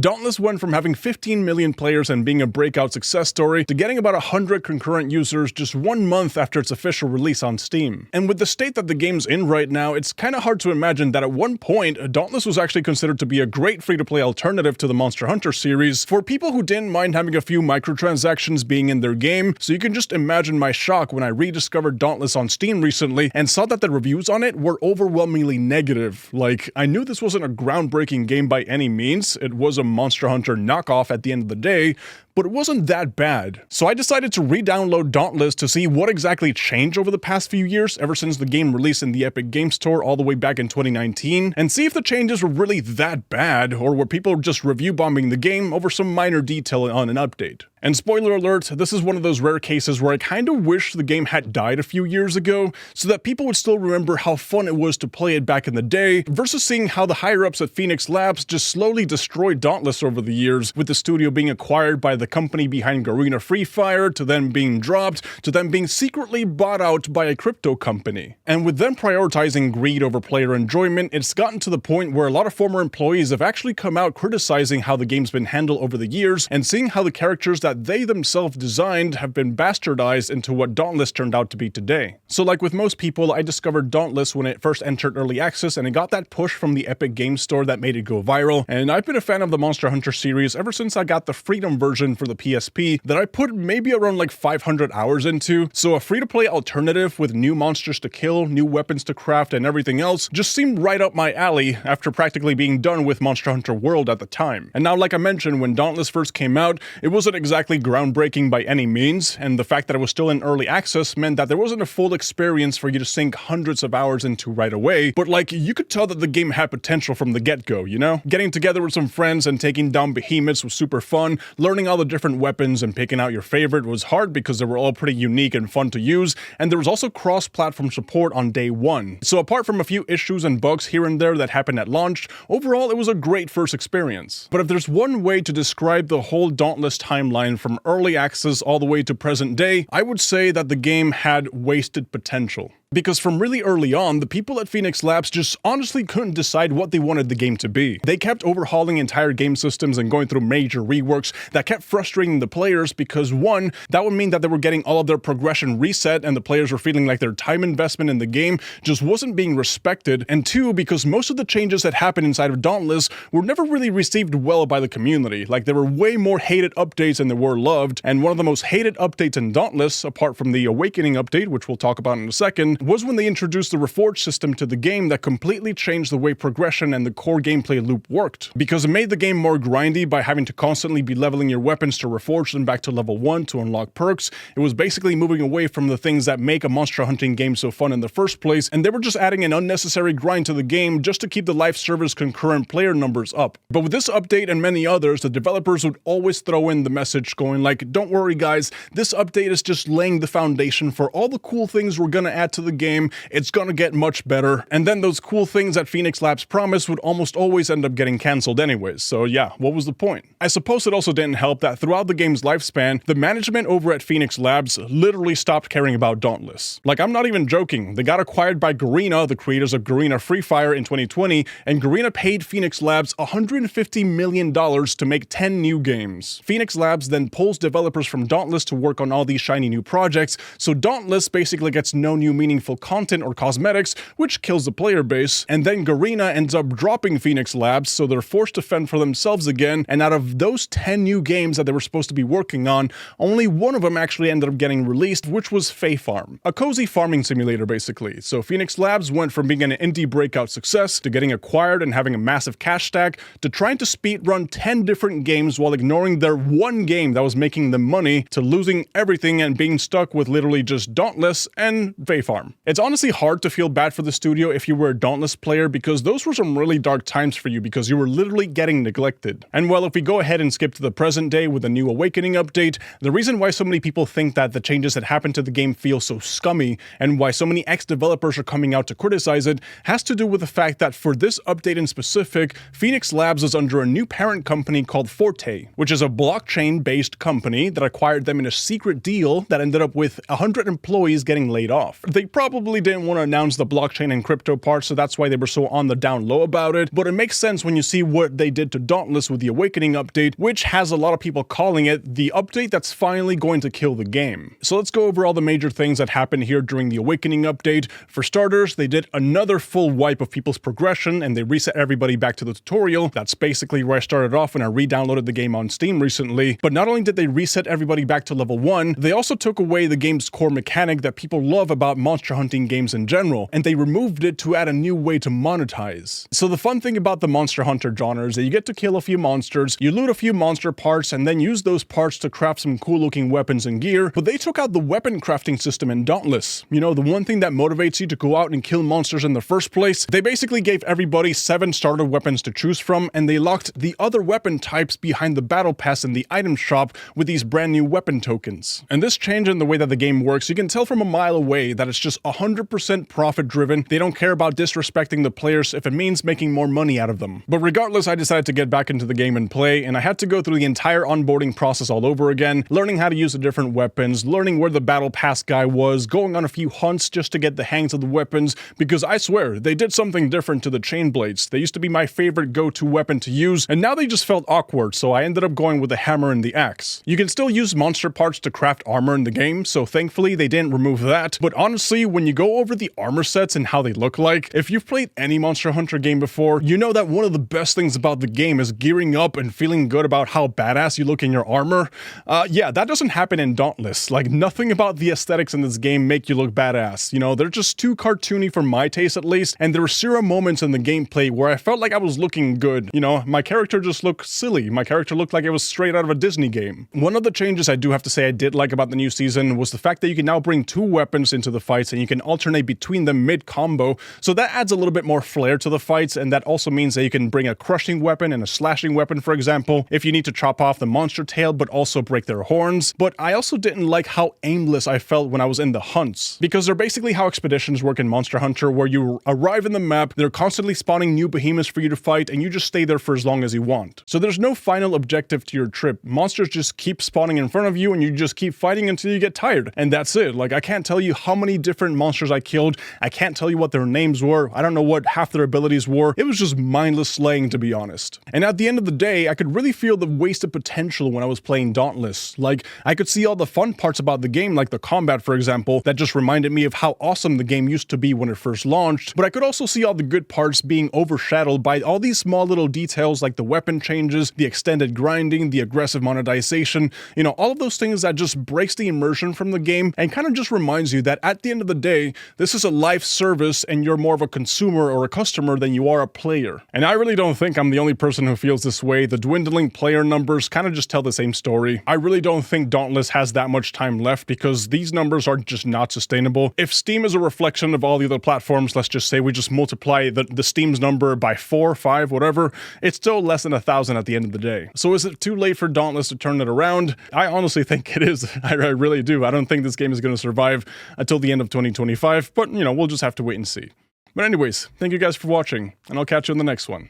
Dauntless went from having 15 million players and being a breakout success story to getting about 100 concurrent users just 1 month after its official release on Steam. And with the state that the game's in right now, it's kinda hard to imagine that at one point, Dauntless was actually considered to be a great free-to-play alternative to the Monster Hunter series for people who didn't mind having a few microtransactions being in their game. So you can just imagine my shock when I rediscovered Dauntless on Steam recently and saw that the reviews on it were overwhelmingly negative. Like, I knew this wasn't a groundbreaking game by any means, it was a Monster Hunter knockoff at the end of the day, but it wasn't that bad. So I decided to re-download Dauntless to see what exactly changed over the past few years, ever since the game released in the Epic Games Store all the way back in 2019, and see if the changes were really that bad, or were people just review bombing the game over some minor detail on an update. And spoiler alert, this is one of those rare cases where I kinda wish the game had died a few years ago, so that people would still remember how fun it was to play it back in the day, versus seeing how the higher-ups at Phoenix Labs just slowly destroyed Dauntless over the years, with the studio being acquired by the company behind Garena Free Fire, to then being dropped, to then being secretly bought out by a crypto company. And with them prioritizing greed over player enjoyment, it's gotten to the point where a lot of former employees have actually come out criticizing how the game's been handled over the years, and seeing how the characters that they themselves designed have been bastardized into what Dauntless turned out to be today. So like with most people, I discovered Dauntless when it first entered early access, and it got that push from the Epic Games Store that made it go viral, and I've been a fan of the Monster Hunter series ever since I got the Freedom version for the PSP that I put maybe around like 500 hours into, so a free-to-play alternative with new monsters to kill, new weapons to craft, and everything else just seemed right up my alley after practically being done with Monster Hunter World at the time. And now, like I mentioned, when Dauntless first came out, it wasn't exactly groundbreaking by any means, and the fact that it was still in early access meant that there wasn't a full experience for you to sink hundreds of hours into right away, but like, you could tell that the game had potential from the get-go, you know? Getting together with some friends and taking down behemoths was super fun, learning all the different weapons and picking out your favorite was hard because they were all pretty unique and fun to use, and there was also cross-platform support on day one. So apart from a few issues and bugs here and there that happened at launch, overall it was a great first experience. But if there's one way to describe the whole Dauntless timeline from early access all the way to present day, I would say that the game had wasted potential. Because from really early on, the people at Phoenix Labs just honestly couldn't decide what they wanted the game to be. They kept overhauling entire game systems and going through major reworks that kept frustrating the players because, one, that would mean that they were getting all of their progression reset and the players were feeling like their time investment in the game just wasn't being respected, and two, because most of the changes that happened inside of Dauntless were never really received well by the community. Like, there were way more hated updates than there were loved, and one of the most hated updates in Dauntless, apart from the Awakening update, which we'll talk about in a second, was when they introduced the Reforged system to the game that completely changed the way progression and the core gameplay loop worked. Because it made the game more grindy by having to constantly be leveling your weapons to reforge them back to level 1 to unlock perks. It was basically moving away from the things that make a monster hunting game so fun in the first place, and they were just adding an unnecessary grind to the game just to keep the live service concurrent player numbers up. But with this update and many others, the developers would always throw in the message going like, don't worry guys, this update is just laying the foundation for all the cool things we're gonna add to the game, it's gonna get much better, and then those cool things that Phoenix Labs promised would almost always end up getting cancelled anyways, so yeah, what was the point? I suppose it also didn't help that throughout the game's lifespan, the management over at Phoenix Labs literally stopped caring about Dauntless. Like, I'm not even joking, they got acquired by Garena, the creators of Garena Free Fire, in 2020, and Garena paid Phoenix Labs $150 million to make 10 new games. Phoenix Labs then pulls developers from Dauntless to work on all these shiny new projects, so Dauntless basically gets no new meaningful content or cosmetics, which kills the player base, and then Garena ends up dropping Phoenix Labs, so they're forced to fend for themselves again, and out of those 10 new games that they were supposed to be working on, only one of them actually ended up getting released, which was Fae Farm, a cozy farming simulator basically. So Phoenix Labs went from being an indie breakout success, to getting acquired and having a massive cash stack, to trying to speedrun 10 different games while ignoring their one game that was making them money, to losing everything and being stuck with literally just Dauntless and Fae Farm. It's honestly hard to feel bad for the studio if you were a Dauntless player, because those were some really dark times for you because you were literally getting neglected. And well, if we go ahead and skip to the present day with a new Awakening update, the reason why so many people think that the changes that happened to the game feel so scummy, and why so many ex-developers are coming out to criticize it, has to do with the fact that for this update in specific, Phoenix Labs is under a new parent company called Forte, which is a blockchain-based company that acquired them in a secret deal that ended up with 100 employees getting laid off. They probably didn't want to announce the blockchain and crypto part, so that's why they were so on the down low about it, but it makes sense when you see what they did to Dauntless with the Awakening update, which has a lot of people calling it the update that's finally going to kill the game. So let's go over all the major things that happened here during the Awakening update. For starters, they did another full wipe of people's progression, and they reset everybody back to the tutorial. That's basically where I started off when I re-downloaded the game on Steam recently. But not only did they reset everybody back to level 1, they also took away the game's core mechanic that people love about monster hunting games in general, and they removed it to add a new way to monetize. So the fun thing about the Monster Hunter genre is that you get to kill a few monsters, you loot a few monster parts, and then use those parts to craft some cool looking weapons and gear, but they took out the weapon crafting system in Dauntless. You know, the one thing that motivates you to go out and kill monsters in the first place. They basically gave everybody 7 starter weapons to choose from, and they locked the other weapon types behind the battle pass in the item shop with these brand new weapon tokens. And this change in the way that the game works, you can tell from a mile away that it's just 100% profit driven. They don't care about disrespecting the players if it means making more money out of them. But regardless, I decided to get back into the game and play, and I had to go through the entire onboarding process all over again, learning how to use the different weapons, learning where the battle pass guy was, going on a few hunts just to get the hangs of the weapons, because I swear, they did something different to the chain blades. They used to be my favorite go-to weapon to use, and now they just felt awkward, so I ended up going with the hammer and the axe. You can still use monster parts to craft armor in the game, so thankfully they didn't remove that, but honestly, when you go over the armor sets and how they look like, if you've played any Monster Hunter game before, you know that one of the best things about the game is gearing up and feeling good about how badass you look in your armor. Yeah, that doesn't happen in Dauntless. Like, nothing about the aesthetics in this game make you look badass. You know, they're just too cartoony for my taste at least, and there were zero moments in the gameplay where I felt like I was looking good. You know, my character just looked silly. My character looked like it was straight out of a Disney game. One of the changes I do have to say I did like about the new season was the fact that you can now bring 2 weapons into the fights and you can alternate between them mid-combo, so that adds a little bit more flair to the fights, and that also means that you can bring a crushing weapon and a slashing weapon, for example, if you need to chop off the monster tail but also break their horns. But I also didn't like how aimless I felt when I was in the hunts, because they're basically how expeditions work in Monster Hunter, where you arrive in the map, they're constantly spawning new behemoths for you to fight, and you just stay there for as long as you want. So there's no final objective to your trip. Monsters just keep spawning in front of you, and you just keep fighting until you get tired, and that's it. Like, I can't tell you how many different monsters I killed, I can't tell you what their names were, I don't know what half their abilities were. It was just mindless slaying, to be honest. And at the end of the day, I could really feel the wasted potential when I was playing Dauntless. Like, I could see all the fun parts about the game, like the combat, for example, that just reminded me of how awesome the game used to be when it first launched, but I could also see all the good parts being overshadowed by all these small little details like the weapon changes, the extended grinding, the aggressive monetization, you know, all of those things that just breaks the immersion from the game and kind of just reminds you that at the end of the day, this is a live service and you're more of a consumer or a customer than you are a player. And I really don't think I'm the only person who feels this way. The dwindling player numbers kind of just tell the same story. I really don't think Dauntless has that much time left because these numbers are just not sustainable. If Steam is a reflection of all the other platforms, let's just say we just multiply the Steam's number by 4, 5, whatever, it's still less than 1,000 at the end of the day. So is it too late for Dauntless to turn it around? I honestly think it is. I really do. I don't think this game is going to survive until the end of 2025, but, you know, we'll just have to wait and see. But anyways, thank you guys for watching, and I'll catch you in the next one.